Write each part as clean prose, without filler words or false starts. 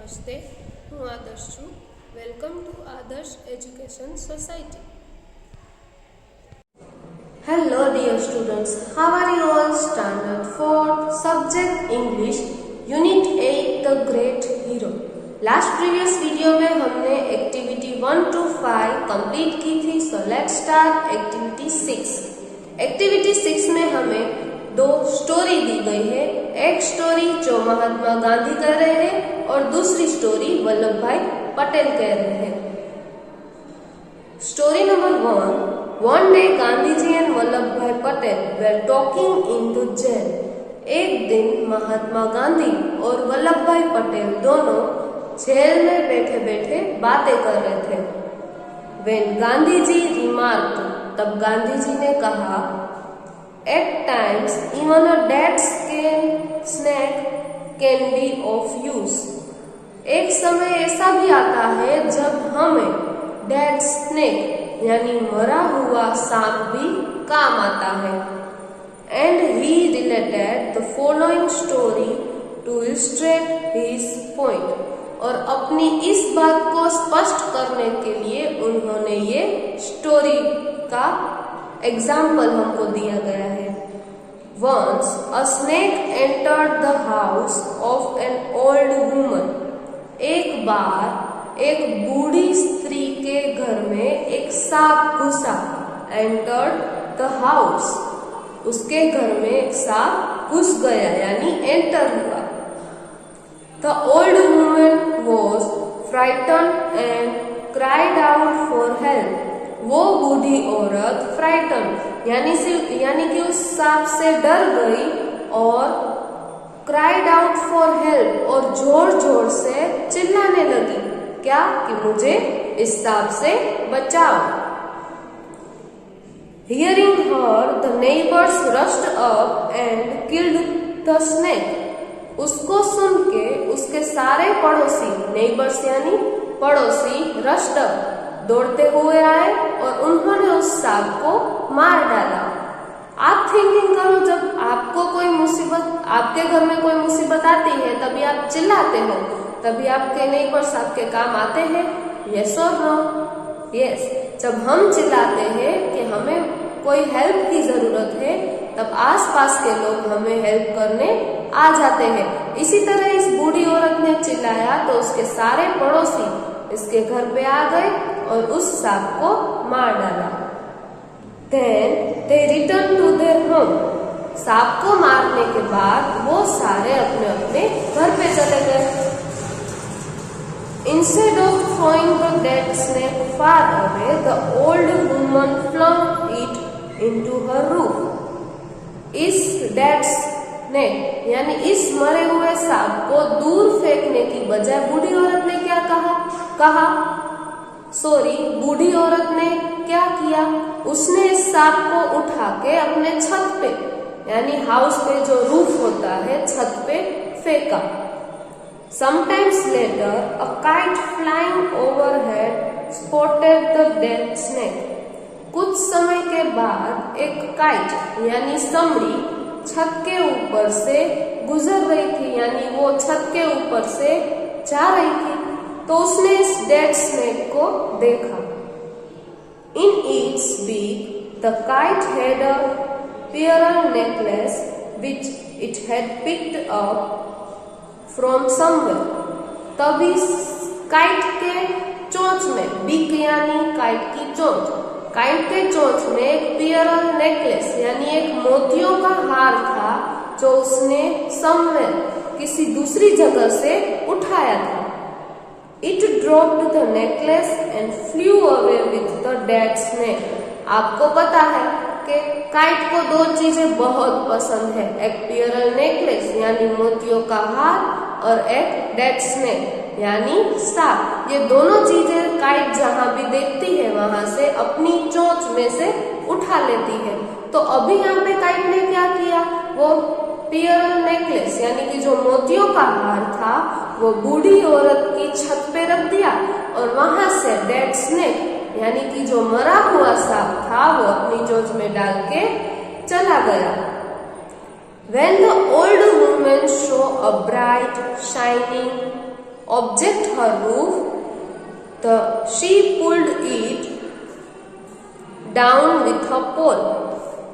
નમસ્તે, હું આદર્શ છું. વેલકમ ટુ આદર્શ education society. Hello dear students, how are you all? Standard 4, subject English, Unit 8, The Great Hero. Last previous video में हमने एक्टिविटी 1 to 5 कंप्लीट की थी. So let's start activity 6. Activity 6 में हमें दो स्टोरी दी गई है. एक स्टोरी जो महात्मा गांधी कह रहे हैं और दूसरी स्टोरी वल्लभ भाई पटेल कह रहे हैं. Story number 1. One day Gandhi ji and Vallabh Bhai Patel were talking in the jail. एक दिन महात्मा गांधी और वल्लभ भाई पटेल दोनों जेल में बैठे बैठे बातें कर रहे थे. When गांधी जी रिमार्क्ड, तब गांधी जी ने कहा, At times even a dead snake can be of use. एक समय ऐसा भी आता है जब हमें डेड स्नेक यानी मरा हुआ सांप भी काम आता है. And he related the following story to illustrate his point. और अपनी इस बात को स्पष्ट करने के लिए उन्होंने ये स्टोरी का एग्जाम्पल हमको दिया गया है. Once a snake entered the house of an old woman. एक बार एक बूढ़ी स्त्री के घर में एक सांप घुसा. Entered the house. उसके घर में एक सांप घुस गया यानी एंटर हुआ. The old woman was frightened and cried out for help. वो बूढ़ी औरत फ्राइटन यानी कि उस सांप से डर गई और क्राइड आउट फॉर हेल्प और जोर जोर से चिल्लाने लगी. क्या कि मुझे इस सांप से बचाओ. Hearing her, the neighbors rushed up and killed the snake. उसको सुन के उसके सारे पड़ोसी, नेबर्स यानी पड़ोसी, रश्ड अप दौड़ते हुए आए और उन्होंने उस सांप को मार डाला. आप थिंकिंग करो, जब आपको कोई मुसीबत, आपके घर में कोई मुसीबत आती है तभी आप चिल्लाते हो, तभी आपके नेबर्स आपके काम आते हैं. यस और नो? यस. जब हम चिल्लाते हैं कि हमें कोई हेल्प की जरूरत है तब आसपास के लोग हमें हेल्प करने आ जाते हैं. इसी तरह इस बूढ़ी औरत ने चिल्लाया तो उसके सारे पड़ोसी इसके घर पे आ गए और उस सांप को मार डाला. Then they returned to their home. सांप को मारने के बाद वो सारे अपने अपने घर पे चले गए. Instead of throwing the dead snake far away, the old woman flung it into her roof. इस डेड स्नेक यानी इस मरे हुए सांप को दूर फेंकने की बजाय बूढ़ी औरत ने क्या बूढ़ी औरत ने क्या किया? उसने इस सांप को उठा के अपने छत पे यानी हाउस पे जो रूफ होता है छत पे फेंका. Sometimes later, a kite flying overhead spotted the dead snake. कुछ समय के बाद एक काइट यानी समड़ी छत के ऊपर से गुजर रही थी यानी वो छत के ऊपर से जा रही थी तो उसने इस डेड स्नेक को देखा. In its beak the kite had a pearl necklace which it had picked up from somewhere. तभी काइट के चोंच में, बीक यानी काइट की चोंच, काइट के चोंच में एक पियरल नेकलेस यानी एक मोतियों का हार था जो उसने समवेयर किसी दूसरी जगह से उठाया था. It dropped the necklace and flu away with the dead snake. आपको पता है कि काइट को दो चीजें बहुत पसंद है, एक पियरल नेकलेस यानी मोतियों का हार और एक डेड स्नेक यानी सांप. ये दोनों चीजें काइट जहाँ भी देखती है वहां से अपनी चोंच में से उठा लेती है. तो अभी यहाँ पे काइट ने क्या किया? वो पियरल नेकलेस यानी कि जो मोतियों का हार था वो बूढ़ी औरत की छत पे रख दिया और वहां से डेड स्नेक यानी कि जो मरा हुआ सांप था वो अपनी चोंच में डाल के चला गया. When the old woman saw a bright, shining object her roof, she pulled it down with her pole.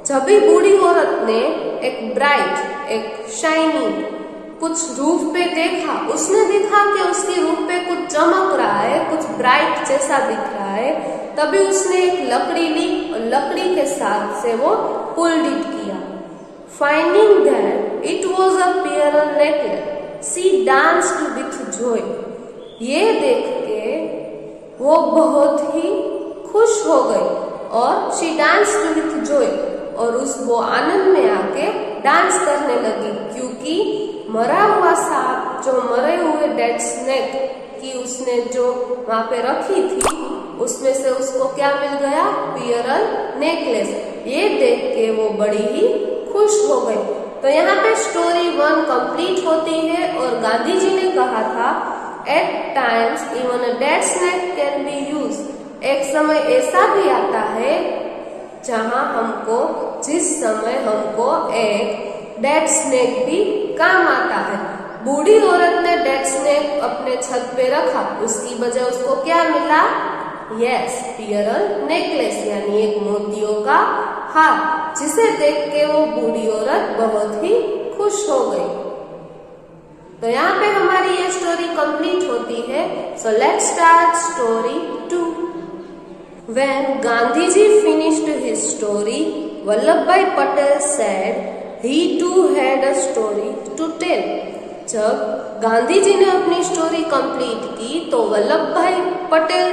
जब भी बूढ़ी औरत ने एक ब्राइट, एक शाइनिंग कुछ रूफ पे देखा, उसने देखा कि उसकी रूफ पे कुछ चमक रहा है, कुछ ब्राइट जैसा दिख रहा है, तभी उसने एक लकड़ी ली और लकड़ी के साथ से वो पुल्ड इट किया. Finding that it was a pearl necklace, she danced with Joy. ये देख के वो बहुत ही खुश हो गई और शी डांस्ड विथ जॉय, और वो आनंद में आके डांस करने लगी, क्योंकि मरा हुआ सांप, जो मरे हुए डेड स्नेक की उसने जो वहां पे रखी थी, उसमें से उसको क्या मिल गया? Pearl necklace. ये देख के वो बड़ी ही खुश हो गई. तो यहाँ पे स्टोरी 1 कंप्लीट होती है और गांधी जी ने कहा था, at times even a dead snake can be use. एक समय ऐसा भी आता है जहाँ हमको, जिस समय हमको एक डेड स्नेक भी काम आता है. बूढ़ी औरत ने डेड स्नेक अपने छत पे रखा, उसकी वजह उसको क्या मिला? यस, पियरल नेकलेस, यानी एक मोतियों का हार, जिसे देख के वो बूढ़ी औरत बहुत ही खुश हो गई. तो यहाँ पे हमारी ये स्टोरी कंप्लीट होती है. So let's start story 2. When Gandhiji finished his story, Vallabhbhai Patel said he too had a story to tell. जब गांधी जी ने अपनी स्टोरी कंप्लीट की तो वल्लभ भाई पटेल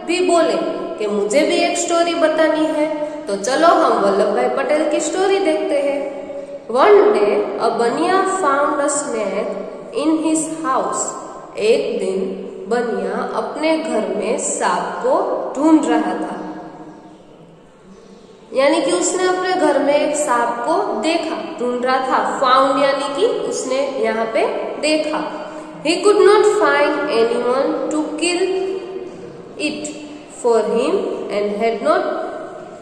भी बोले कि मुझे भी एक स्टोरी बतानी है. तो चलो हम वल्लभ भाई पटेल की स्टोरी देखते हैं. One day a बनिया found a snake in his house. एक दिन बनिया अपने घर में सांप को ढूंढ रहा था, यानी कि उसने अपने घर में एक सांप को देखा. ढूंढ रहा था, फाउंड यानी कि उसने यहाँ पे देखा. He could not find anyone to kill it for him and had not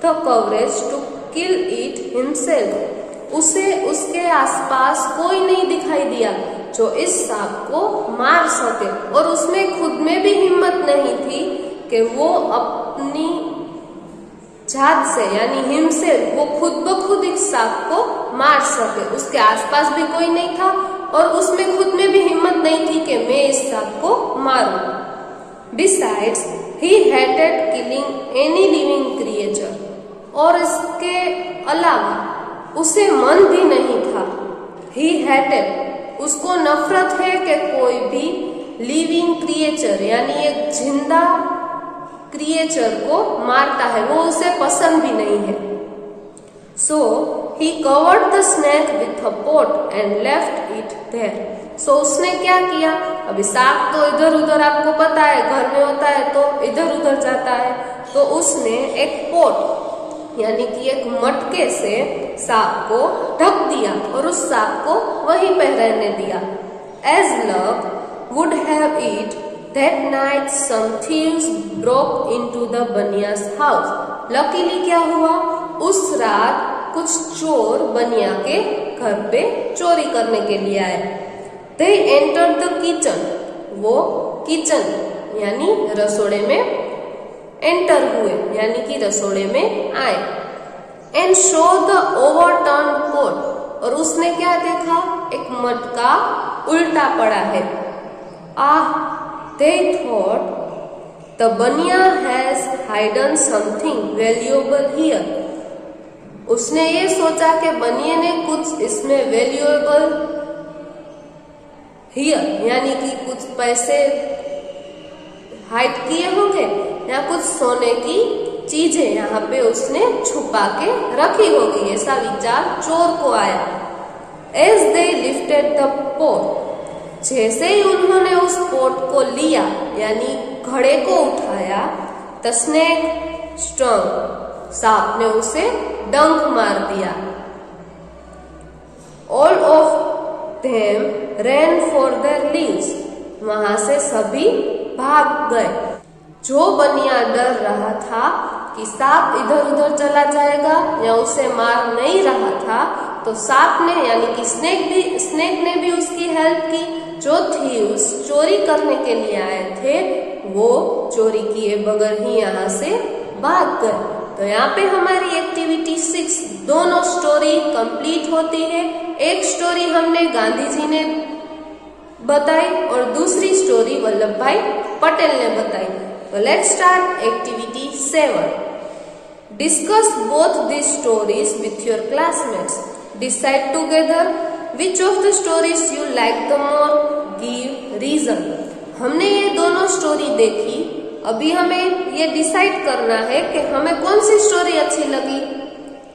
the courage to kill it himself. उसे उसके आसपास कोई नहीं दिखाई दिया जो इस सांप को मार सके, और उसमें खुद में भी हिम्मत नहीं थी कि वो अपनी जात से, यानी हिमसेल्फ, वो खुद ब खुद इस सांप को मार सके. उसके आसपास भी कोई नहीं था और उसमें खुद में भी हिम्मत नहीं थी कि मैं इस सांप को मारूं. Besides, he hated killing any living creature. और इसके अलावा उसे मन भी नहीं था. He hated, उसको नफरत है कि कोई भी लिविंग क्रिएचर, यानी एक जिंदा क्रिएचर को मारता है, वो उसे पसंद भी नहीं है. So he covered the snake with a pot and left it there. So उसने क्या किया? अभी सांप तो इधर उधर, आपको पता है, घर में होता है तो इधर उधर जाता है. तो उसने एक पोट, यानी कि एक मटके से सांप को ढक दिया और उस सांप को वहीं पे रहने दिया. As luck would have it, that night some thieves broke into the बनिया's house. Luckily क्या हुआ? उस रात कुछ चोर बनिया के घर पे चोरी करने के लिए आए. They entered the kitchen. वो किचन यानी रसोड़े में एंटर हुए, यानी कि रसोड़े में आए. And saw the overturned pot. और उसने क्या देखा? एक मटका उल्टा पड़ा है. They thought the बनिया has hidden something valuable here. उसने ये सोचा कि बनिए ने कुछ इसमें valuable here, यानी कि कुछ पैसे हाइड किए होंगे या कुछ सोने की चीजें यहाँ पे उसने छुपा के रखी होगी, ऐसा विचार चोर को आया. As they lifted the pot, जैसे ही उन्होंने उस पोट को लिया, यानी घड़े को उठाया, the snake stung, सांप ने उसे डंक मार दिया. All of them ran for their lives. वहां से सभी भाग गए. जो बनिया डर रहा था कि सांप इधर उधर चला जाएगा या उसे मार नहीं रहा था, तो सांप ने, यानी कि स्नेक ने भी उसकी हेल्प की. जो थीव्स चोरी करने के लिए आए थे वो चोरी किए बगैर ही यहाँ से भाग गए। तो यहाँ पे हमारी एक्टिविटी 6 दोनों स्टोरी कंप्लीट होती है। एक स्टोरी हमने गांधी जी ने बताई और दूसरी स्टोरी वल्लभ भाई पटेल ने बताई। तो let's start activity 7। Discuss both the stories with your classmates. Decide together which of the stories you like the more, give reason. हमने ये दोनों स्टोरी देखी, अभी हमें ये डिसाइड करना है कि हमें कौन सी स्टोरी अच्छी लगी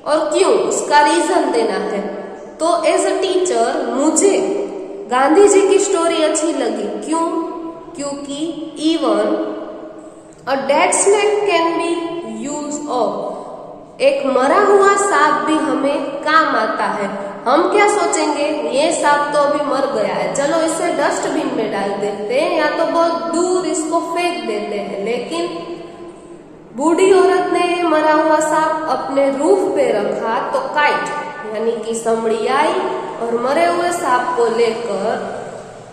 और क्यों, उसका रीजन देना है। तो एज अ टीचर मुझे गांधी जी की स्टोरी अच्छी लगी। क्यों? क्योंकि even a dead snake can be use of, एक मरा हुआ सांप भी हमें काम आता है। हम क्या सोचेंगे, ये सांप तो अभी मर गया है, चलो इसे डस्टबिन में डाल देते हैं या तो बहुत दूर इसको फेंक देते हैं। लेकिन बूढ़ी औरत ने मरा हुआ सांप अपने रूफ पे रखा तो काइट यानी कि समड़ी आई और मरे हुए सांप को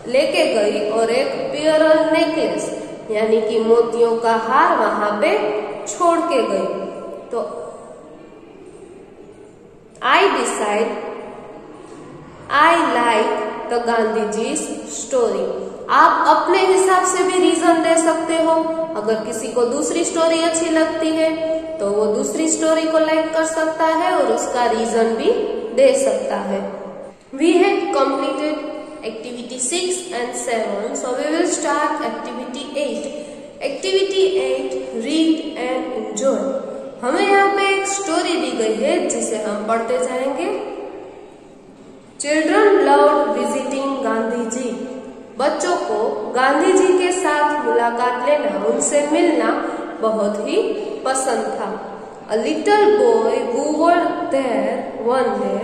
लेके गई और एक पियरल नेकलेस यानी कि मोतियों का हार वहां पे छोड़ के गई। तो I decide I like the Gandhi ji story. आप अपने हिसाब से भी रीजन दे सकते हो। अगर किसी को दूसरी स्टोरी अच्छी लगती है तो वो दूसरी स्टोरी को लाइक कर सकता है और उसका रीजन भी दे सकता है। We have completed activity 6 and 7, so we will start activity 8. Activity 8 read and enjoy. हमें यहाँ पे एक स्टोरी दी गई है जिसे हम पढ़ते जाएंगे। Children loved visiting Gandhi ji. बच्चों को गांधी जी के साथ मुलाकात लेना, उनसे मिलना बहुत ही पसंद था। A little boy who was there one day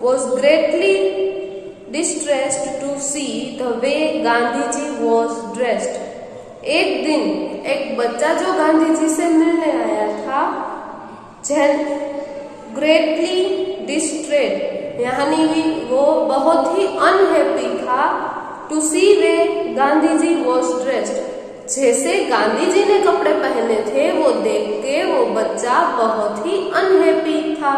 was greatly distressed to see the way Gandhi ji was dressed. एक दिन एक बच्चा जो गांधी जी से मिलने आया था, ग्रेटली डिस्ट्रेस्ड यानी वो बहुत ही अनहैप्पी था। To see way Gandhi ji was dressed, जैसे गांधी जी ने कपड़े पहने थे वो देख के वो बच्चा बहुत ही अनहैप्पी था।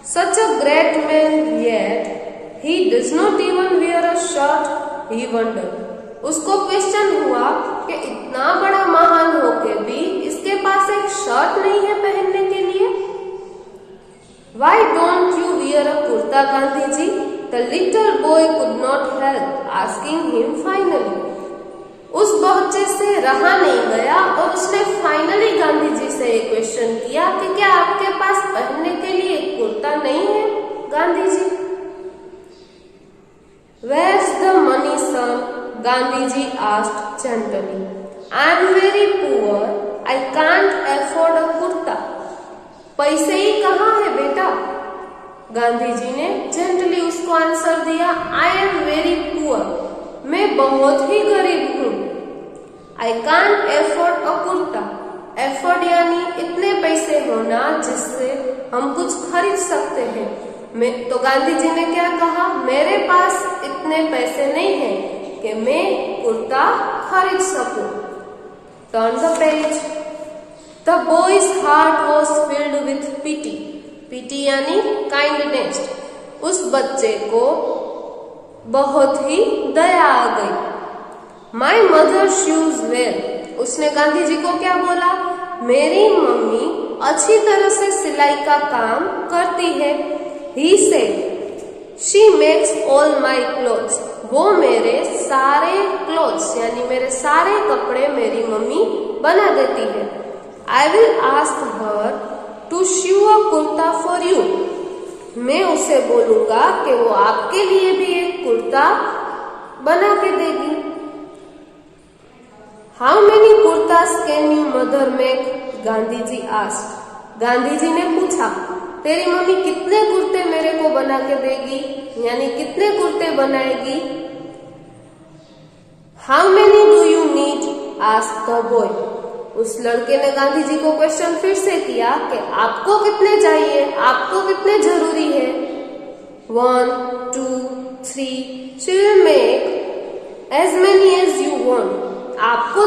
Such a great man yet he does not even wear a shirt, he wondered. उसको क्वेश्चन हुआ कि इतना बड़ा महान होके भी इसके पास एक शर्ट नहीं है पहनने के लिए। Why don't you wear a kurta, Gandhi ji? The little boy could not help asking him finally. उस बच्चे से रहा नहीं गया और उसने फाइनली गांधी जी से एक क्वेश्चन किया कि क्या आपके पास पहनने के लिए कुर्ता नहीं है Gandhi ji? Where's the money, son? Gandhi ji asked gently. I'm very poor. I can't afford a kurta. पैसे ही कहाँ है बेटा? गांधी जी ने जेंटली उसको आंसर दिया, आई एम वेरी पुअर, मैं बहुत ही गरीब हूँ। I can't afford a kurta, afford यानी इतने पैसे होना जिससे हम कुछ खरीद सकते हैं। तो गांधी जी ने क्या कहा, मेरे पास इतने पैसे नहीं है कि मैं कुर्ता खरीद सकूं। Turn the page. The boy's heart was filled with pity. Pity यानी काइंडनेस। उस बच्चे को बहुत ही दया आ गई। My mother sews well. उसने गांधी जी को क्या बोला, मेरी मम्मी अच्छी तरह से सिलाई का काम करती है। He said, she makes all my clothes. वो मेरे सारे क्लोथ्स यानी मेरे सारे कपड़े मेरी मम्मी बना देती है। I will ask her to sew a kurta for you. मैं उसे बोलूंगा कि वो आपके लिए भी एक कुर्ता बना के देगी। How many kurtas can your mother make? Gandhi ji asked. Gandhi ji ने पूछा, तेरी मम्मी कितने कुर्ते मेरे को बना के देगी यानी कितने कुर्ते बनाएगी? How many do you need? asked the boy. उस लड़के ने गांधी जी को क्वेश्चन फिर से किया कि आपको कितने चाहिए, आपको कितने जरूरी है? 1, 2, 3. She will make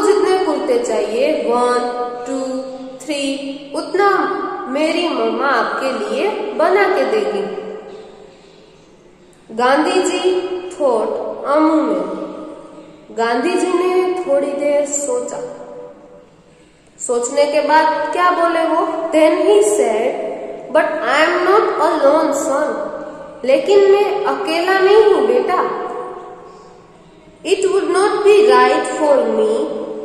आपको जितने कुर्ते चाहिए 1, 2, 3 उतना मेरी मम्मा आपके लिए बना के देगी। Gandhi ji thought a moment. Gandhi ji ने थोड़ी देर सोचा। सोचने के बाद क्या बोले वो? Then he said, but I am not a lone son. लेकिन मैं अकेला नहीं हूं बेटा। It would not be right for me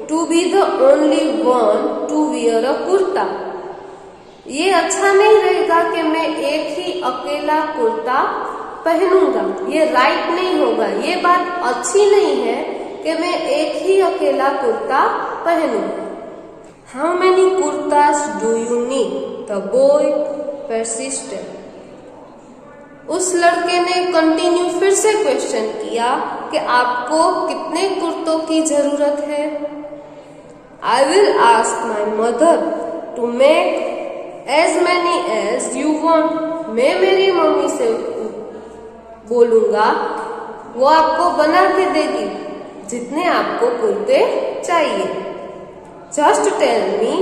to be the only one to wear a kurta. ये अच्छा नहीं रहेगा कि मैं एक ही अकेला कुर्ता पहनूंगा। ये राइट नहीं होगा। ये बात अच्छी नहीं है कि मैं एक ही अकेला kurta पहनूं। How many kurtas do you need? The boy persisted. उस लड़के ने कंटिन्यू फिर से क्वेश्चन किया कि आपको कितने कुर्तों की जरूरत है? I will ask my mother to make as many as you want. मैं मेरी मम्मी से बोलूंगा, वो आपको बना के देगी जितने आपको कुर्ते चाहिए। Just tell me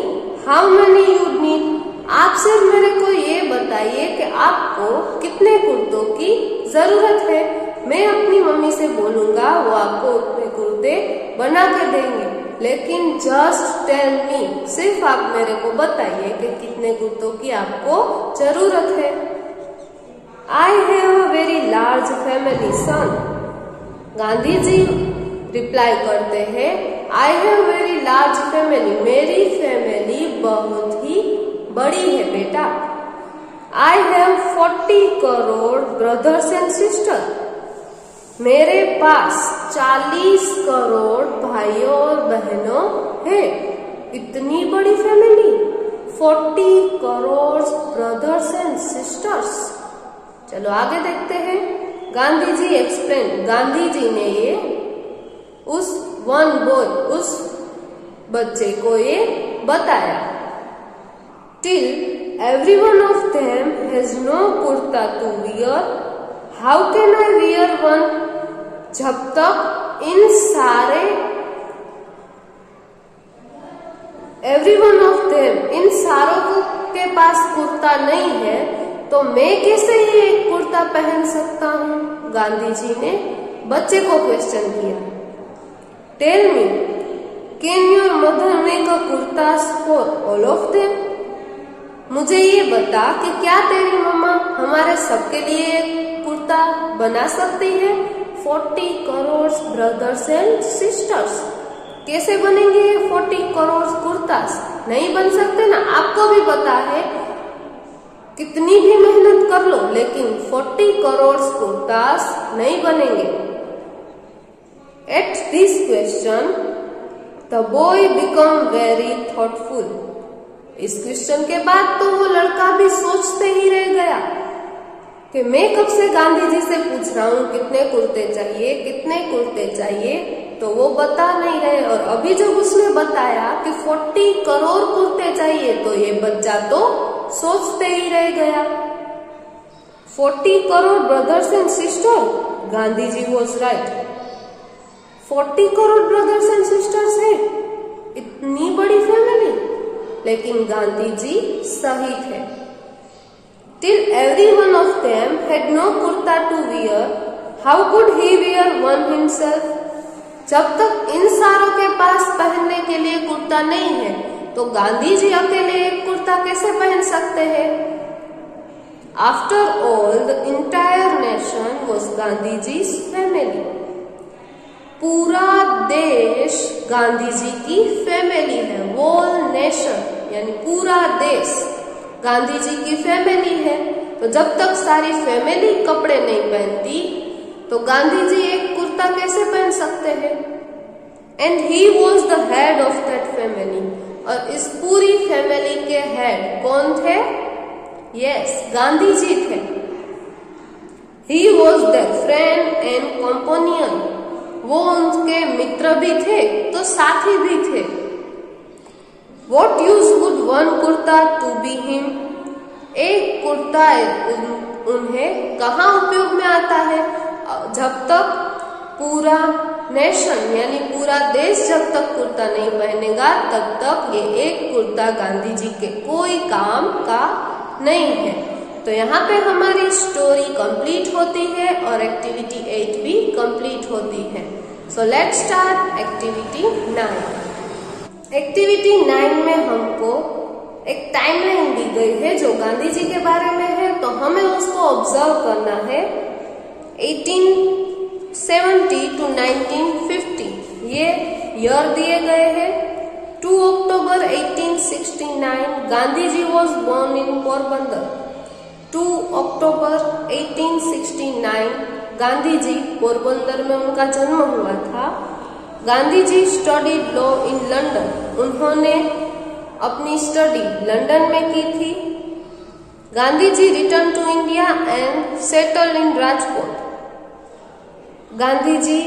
how many you need. आप सिर्फ मेरे को ये बताइए कि आपको कितने कुर्तों की जरूरत है। मैं अपनी मम्मी से बोलूंगा, वो आपको उतने कुर्ते बना के देंगे। लेकिन जस्ट टेल मी, सिर्फ आप मेरे को बताइए कि कितने कुर्तों की आपको जरूरत है। I have a very large family, son. Gandhi ji reply करते हैं, I have very large family. मेरी फैमिली बहुत ही बड़ी है बेटा। I have 40 crore brothers and sisters. मेरे पास 40 करोड़ भाइयों और बहनों हैं। इतनी बड़ी family, 40 crore brothers and sisters. चलो आगे देखते हैं। गांधी जी एक्सप्लेन। गांधी जी ने ये उस वन बॉय, उस बच्चे को ये बताया। Till every one of them has no kurta to wear, how can I wear one? जब तक इन सारे every one of them, इन सारों के पास कुर्ता नहीं है, तो मैं कैसे ये कुर्ता पहन सकता हूँ? गांधी जी ने बच्चे को क्वेश्चन किया। Tell me, can your mother make a kurtas for all of them? मुझे ये बता कि क्या तेरी मम्मा हमारे सबके लिए कुर्ता बना सकती है? 40 करोड़ ब्रदर्स एंड सिस्टर्स। कैसे बनेंगे ये 40 करोड़ कुर्तास? नहीं बन सकते ना। आपको भी पता है, कितनी भी मेहनत कर लो लेकिन 40 करोड़ कुर्तास नहीं बनेंगे। At this question, the boy became very thoughtful. इस क्वेश्चन के बाद तो वो लड़का भी सोचते ही रह गया कि मैं कब से गांधी जी से पूछ रहा हूँ कितने कुर्ते चाहिए, कितने कुर्ते चाहिए, तो वो बता नहीं रहे। और अभी जब उसने बताया कि 40 करोड़ कुर्ते चाहिए, तो ये बच्चा तो सोचते ही रह गया। 40 crore brothers and sister, Gandhi ji was right. 40 crore brothers and sisters है, इतनी बड़ी फैमिली, लेकिन गांधी जी सही थे। Till every one of them had no kurta to wear, how could he wear one himself? जब तक इन सारों के पास पहनने के लिए कुर्ता नहीं है, तो गांधी जी अकेले एक कुर्ता कैसे पहन सकते हैं? After all, the entire nation was Gandhi ji's family. पूरा देश गांधी जी की फैमिली है। होल नेशन यानी पूरा देश गांधी जी की फैमिली है। तो जब तक सारी फैमिली कपड़े नहीं पहनती, तो गांधी जी एक कुर्ता कैसे पहन सकते हैं? And he was the head of that family. और इस पूरी फैमिली के हेड कौन थे? यस, गांधी जी थे। He was there friend and companion. वो उनके मित्र भी थे तो साथी भी थे। What use would one kurta to be him? एक कुर्ता उन्हें कहाँ उपयोग में आता है? जब तक पूरा नेशन यानी पूरा देश जब तक कुर्ता नहीं पहनेगा तब तक ये एक कुर्ता गांधी जी के कोई काम का नहीं है। तो यहाँ पे हमारी स्टोरी कंप्लीट होती है और एक्टिविटी 8 भी कंप्लीट होती है। So let's start activity 9। Activity 9 में हमको एक टाइमलाइन दी गई है जो गांधी जी के बारे में है, तो हमें उसको ऑब्जर्व करना है। 1870 to 1950 ये ईयर दिए गए हैं। 2 अक्टूबर 1869 Gandhi ji was born in Porbandar. 2 अक्टूबर 1869 गांधी जी पोरबंदर में उनका जन्म हुआ था। Gandhi ji studied law in London, उन्होंने अपनी स्टडी लंदन में की थी। Gandhi ji return to India and settle in Rajkot. Gandhi ji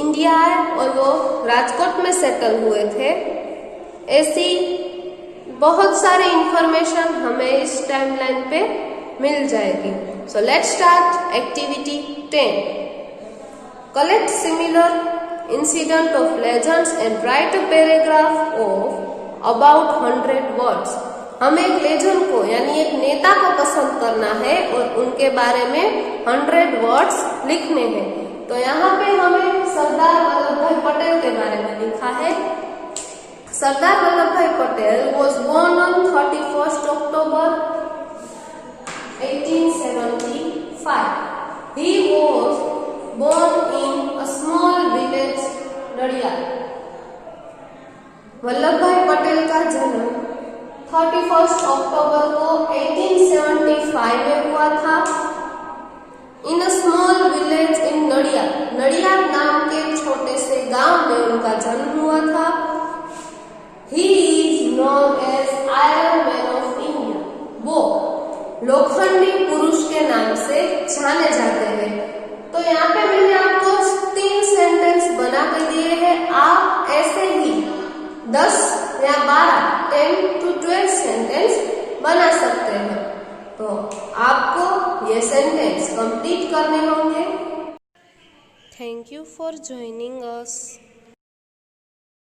India आए और वो राजकोट में सेटल हुए थे। ऐसी बहुत सारी इंफॉर्मेशन हमें इस टाइमलाइन पे मिल जाएगी। So let's start activity 10। Collect similar incident of legends and right a paragraph of about 100 words. हमें एक लेजेंड को यानी एक नेता को पसंद करना है और उनके बारे में 100 वर्ड्स लिखने हैं। तो यहाँ पे हमें सरदार वल्लभ भाई पटेल के बारे में लिखा है। Sardar Vallabh Bhai Patel was born on 31st October 1875. He was born in a small village Nadiad. Vallabh Bhai Patel का जन्म 31 अक्टूबर को 1875 में हुआ था। In a small village in Nadiad, Nadiad नाम के छोटे से गांव में उनका जन्म हुआ था। He is known as iron man of India, वो लोखंडी पुरुष के नाम से जाने जाते हैं। तो यहाँ पे मैंने आपको 3 सेंटेंस बना के दिए हैं। आप ऐसे ही 10 या 12 10 to 12 सेंटेंस बना सकते हैं। तो आपको ये सेंटेंस कंप्लीट करने होंगे। Thank you for joining us.